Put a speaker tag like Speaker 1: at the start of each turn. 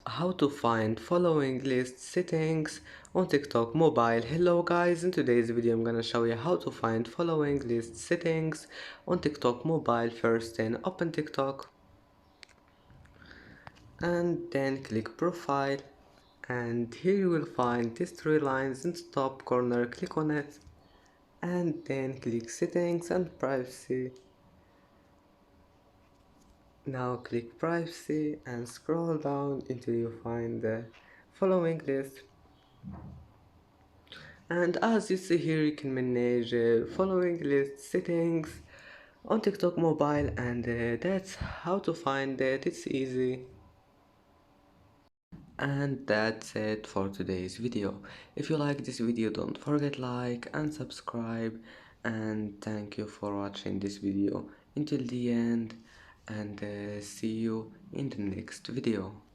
Speaker 1: How to find following list settings on TikTok mobile. Hello guys, in today's video I'm gonna show you how to find following list settings on TikTok mobile. First then open TikTok and then click profile, and here you will find these three lines in the top corner. Click on it and then click settings and privacy. Now click privacy and scroll down until you find the following list. And as you see here, you can manage following list settings on TikTok mobile, and that's how to find it. It's easy. And that's it for today's video. If you like this video, don't forget like and subscribe, and thank you for watching this video until the end, and see you in the next video.